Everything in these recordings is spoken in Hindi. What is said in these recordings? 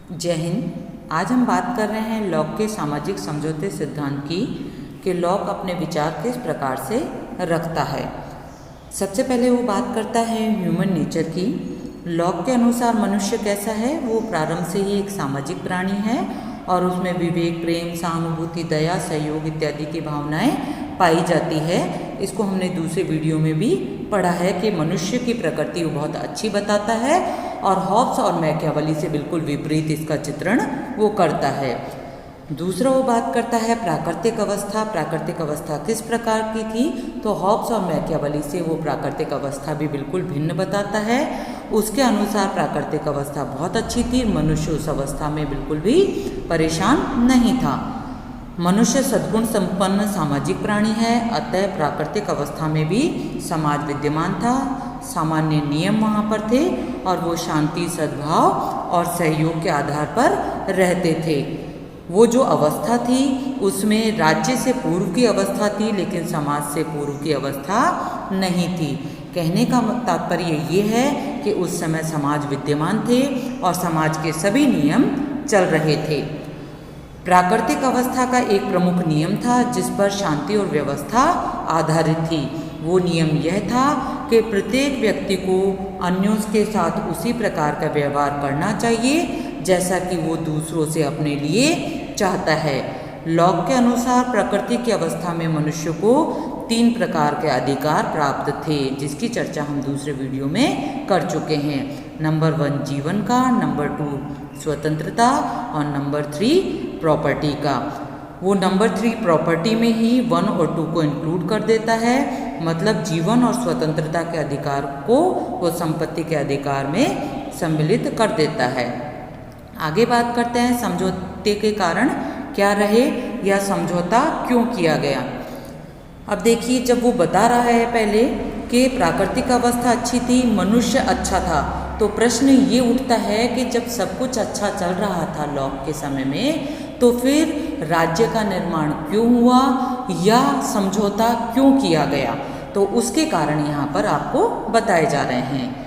जय हिंद। आज हम बात कर रहे हैं लॉक के सामाजिक समझौते सिद्धांत की कि लॉक अपने विचार किस प्रकार से रखता है। सबसे पहले वो बात करता है ह्यूमन नेचर की। लॉक के अनुसार मनुष्य कैसा है, वो प्रारंभ से ही एक सामाजिक प्राणी है और उसमें विवेक, प्रेम, सहानुभूति, दया, सहयोग इत्यादि की भावनाएं पाई जाती है। इसको हमने दूसरे वीडियो में भी पढ़ा है कि मनुष्य की प्रकृति वो बहुत अच्छी बताता है और हॉब्स और मैकियावेली से बिल्कुल विपरीत इसका चित्रण वो करता है। दूसरा वो बात करता है प्राकृतिक अवस्था। प्राकृतिक अवस्था किस प्रकार की थी, तो हॉब्स और मैकियावेली से वो प्राकृतिक अवस्था भी बिल्कुल भिन्न बताता है। उसके अनुसार प्राकृतिक अवस्था बहुत अच्छी थी, मनुष्य उस अवस्था में बिल्कुल भी परेशान नहीं था। मनुष्य सद्गुण संपन्न सामाजिक प्राणी है, अतः प्राकृतिक अवस्था में भी समाज विद्यमान था, सामान्य नियम वहाँ पर थे और वो शांति, सद्भाव और सहयोग के आधार पर रहते थे। वो जो अवस्था थी उसमें राज्य से पूर्व की अवस्था थी, लेकिन समाज से पूर्व की अवस्था नहीं थी। कहने का तात्पर्य ये है कि उस समय समाज विद्यमान थे और समाज के सभी नियम चल रहे थे। प्राकृतिक अवस्था का एक प्रमुख नियम था जिस पर शांति और व्यवस्था आधारित थी। वो नियम यह था कि प्रत्येक व्यक्ति को अन्यों के साथ उसी प्रकार का व्यवहार करना चाहिए जैसा कि वो दूसरों से अपने लिए चाहता है। लॉक के अनुसार प्रकृति की अवस्था में मनुष्य को 3 प्रकार के अधिकार प्राप्त थे, जिसकी चर्चा हम दूसरे वीडियो में कर चुके हैं। नंबर 1 जीवन का, नंबर 2 स्वतंत्रता और नंबर 3 प्रॉपर्टी का। वो नंबर 3 प्रॉपर्टी में ही 1 और 2 को इंक्लूड कर देता है, मतलब जीवन और स्वतंत्रता के अधिकार को वो संपत्ति के अधिकार में सम्मिलित कर देता है। आगे बात करते हैं समझौते के कारण क्या रहे या समझौता क्यों किया गया। अब देखिए, जब वो बता रहा है पहले कि प्राकृतिक अवस्था अच्छी थी, मनुष्य अच्छा था, तो प्रश्न ये उठता है कि जब सब कुछ अच्छा चल रहा था लॉक के समय में, तो फिर राज्य का निर्माण क्यों हुआ या समझौता क्यों किया गया, तो उसके कारण यहाँ पर आपको बताए जा रहे हैं।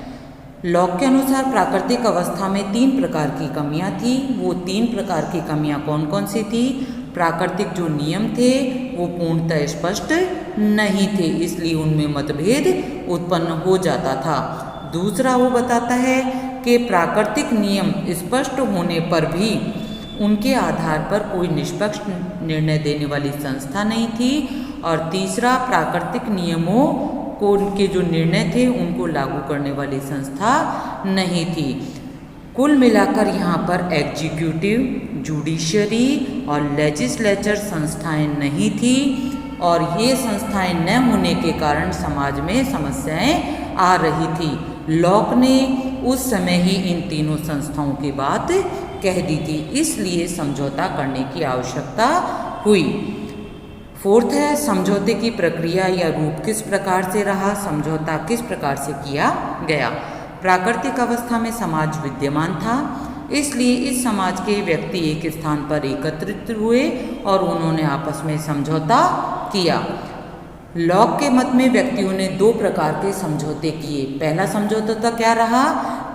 लॉक के अनुसार प्राकृतिक अवस्था में 3 प्रकार की कमियां थी। वो 3 प्रकार की कमियां कौन कौन सी थी? प्राकृतिक जो नियम थे वो पूर्णतः स्पष्ट नहीं थे, इसलिए उनमें मतभेद उत्पन्न हो जाता था। दूसरा वो बताता है कि प्राकृतिक नियम स्पष्ट होने पर भी उनके आधार पर कोई निष्पक्ष निर्णय देने वाली संस्था नहीं थी। और तीसरा, प्राकृतिक नियमों को उनके जो निर्णय थे उनको लागू करने वाली संस्था नहीं थी। कुल मिलाकर यहाँ पर एग्जीक्यूटिव, जुडिशरी और लेजिस्लेचर संस्थाएं नहीं थी और ये संस्थाएं न होने के कारण समाज में समस्याएं आ रही थी। लॉक ने उस समय ही इन तीनों संस्थाओं की बात कह दी थी, इसलिए समझौता करने की आवश्यकता हुई। 4th है समझौते की प्रक्रिया या रूप किस प्रकार से रहा, समझौता किस प्रकार से किया गया। प्राकृतिक अवस्था में समाज विद्यमान था, इसलिए इस समाज के व्यक्ति एक स्थान पर एकत्रित हुए और उन्होंने आपस में समझौता किया। लॉक के मत में व्यक्तियों ने 2 प्रकार के समझौते किए। पहला समझौता क्या रहा?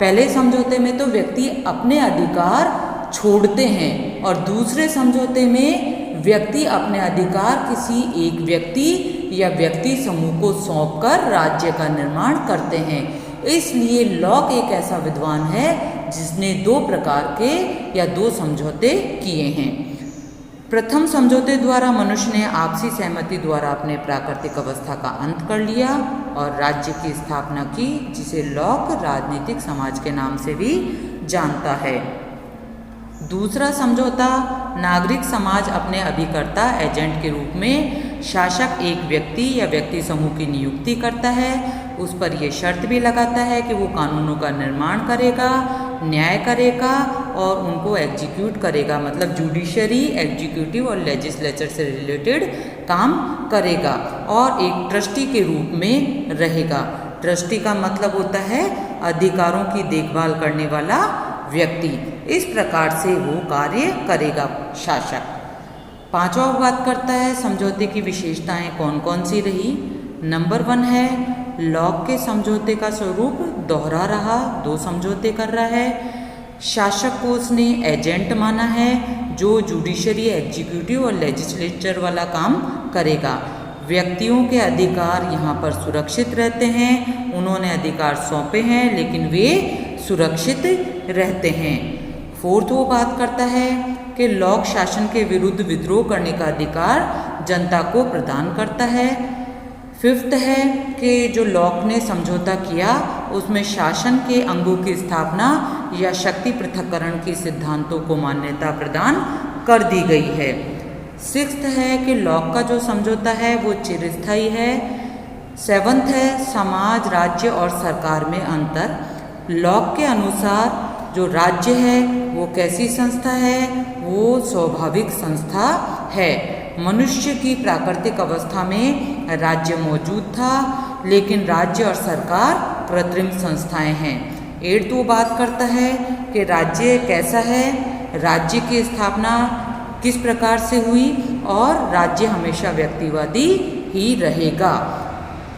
पहले समझौते में तो व्यक्ति अपने अधिकार छोड़ते हैं और दूसरे समझौते में व्यक्ति अपने अधिकार किसी एक व्यक्ति या व्यक्ति समूह को सौंपकर राज्य का निर्माण करते हैं। इसलिए लॉक एक ऐसा विद्वान है जिसने 2 प्रकार के या 2 समझौते किए हैं। प्रथम समझौते द्वारा मनुष्य ने आपसी सहमति द्वारा अपने प्राकृतिक अवस्था का अंत कर लिया और राज्य की स्थापना की, जिसे लॉक राजनीतिक समाज के नाम से भी जानता है। दूसरा समझौता, नागरिक समाज अपने अभिकर्ता एजेंट के रूप में शासक एक व्यक्ति या व्यक्ति समूह की नियुक्ति करता है। उस पर यह शर्त भी लगाता है कि वो कानूनों का निर्माण करेगा, न्याय करेगा और उनको एग्जीक्यूट करेगा, मतलब जुडिशरी, एग्जीक्यूटिव और लेजिस्लेचर से रिलेटेड काम करेगा और एक ट्रस्टी के रूप में रहेगा। ट्रस्टी का मतलब होता है अधिकारों की देखभाल करने वाला व्यक्ति। इस प्रकार से वो कार्य करेगा शासक। 5वां बात करता है समझौते की विशेषताएं कौन कौन सी रही। नंबर 1 है लॉक के समझौते का स्वरूप दोहरा रहा, 2 समझौते कर रहा है। शासक को उसने एजेंट माना है जो जुडिशरी, एग्जीक्यूटिव और लेजिस्लेचर वाला काम करेगा। व्यक्तियों के अधिकार यहाँ पर सुरक्षित रहते हैं, उन्होंने अधिकार सौंपे हैं लेकिन वे सुरक्षित रहते हैं। फोर्थ वो बात करता है कि लॉक शासन के विरुद्ध विद्रोह करने का अधिकार जनता को प्रदान करता है। फिफ्थ है कि जो लॉक ने समझौता किया उसमें शासन के अंगों की स्थापना या शक्ति पृथक्करण के सिद्धांतों को मान्यता प्रदान कर दी गई है। सिक्स्थ है कि लॉक का जो समझौता है वो चिरस्थायी है। सेवंथ है समाज, राज्य और सरकार में अंतर। लॉक के अनुसार जो राज्य है वो कैसी संस्था है, वो स्वाभाविक संस्था है। मनुष्य की प्राकृतिक अवस्था में राज्य मौजूद था लेकिन राज्य और सरकार कृत्रिम संस्थाएं हैं। एट्थ वो बात करता है कि राज्य कैसा है, राज्य की स्थापना किस प्रकार से हुई और राज्य हमेशा व्यक्तिवादी ही रहेगा।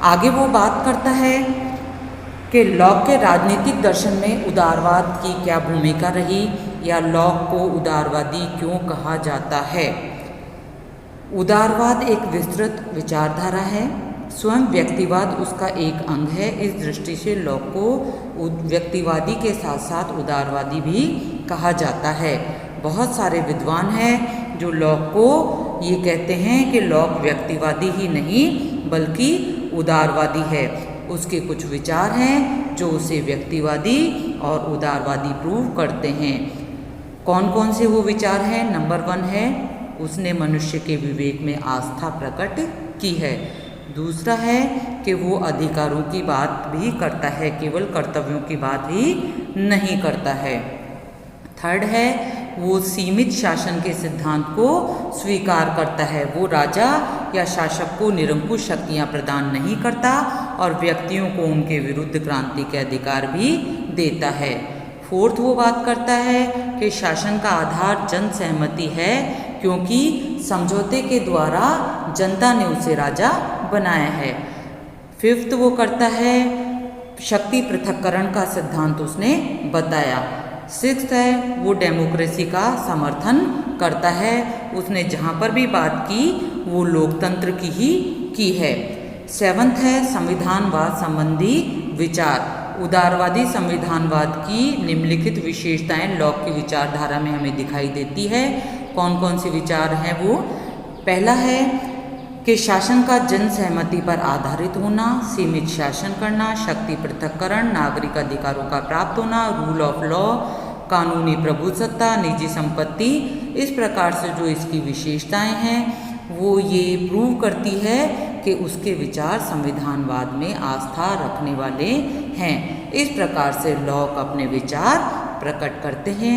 आगे वो बात करता है कि लॉक के राजनीतिक दर्शन में उदारवाद की क्या भूमिका रही या लॉक को उदारवादी क्यों कहा जाता है। उदारवाद एक विस्तृत विचारधारा है, स्वयं व्यक्तिवाद उसका एक अंग है। इस दृष्टि से लॉक को व्यक्तिवादी के साथ साथ उदारवादी भी कहा जाता है। बहुत सारे विद्वान हैं जो लॉक को ये कहते हैं कि लॉक व्यक्तिवादी ही नहीं बल्कि उदारवादी है। उसके कुछ विचार हैं जो उसे व्यक्तिवादी और उदारवादी प्रूव करते हैं। कौन कौन से वो विचार हैं? नंबर 1 है उसने मनुष्य के विवेक में आस्था प्रकट की है। दूसरा है कि वो अधिकारों की बात भी करता है, केवल कर्तव्यों की बात ही नहीं करता है। थर्ड है वो सीमित शासन के सिद्धांत को स्वीकार करता है, वो राजा या शासक को निरंकुश शक्तियाँ प्रदान नहीं करता और व्यक्तियों को उनके विरुद्ध क्रांति के अधिकार भी देता है। फोर्थ वो बात करता है कि शासन का आधार जन सहमति है क्योंकि समझौते के द्वारा जनता ने उसे राजा बनाया है। फिफ्थ वो करता है शक्ति पृथक्करण का सिद्धांत उसने बताया। सिक्स्थ है वो डेमोक्रेसी का समर्थन करता है, उसने जहाँ पर भी बात की वो लोकतंत्र की ही की है। सेवंथ है संविधानवाद संबंधी विचार। उदारवादी संविधानवाद की निम्नलिखित विशेषताएं लॉक की विचारधारा में हमें दिखाई देती है। कौन कौन से विचार हैं वो? पहला है कि शासन का जन सहमति पर आधारित होना, सीमित शासन करना, शक्ति पृथक्करण, नागरिक अधिकारों का प्राप्त होना, रूल ऑफ लॉ, कानूनी प्रभुसत्ता, निजी संपत्ति। इस प्रकार से जो इसकी विशेषताएं हैं वो ये प्रूव करती है कि उसके विचार संविधानवाद में आस्था रखने वाले हैं। इस प्रकार से लॉक अपने विचार प्रकट करते हैं।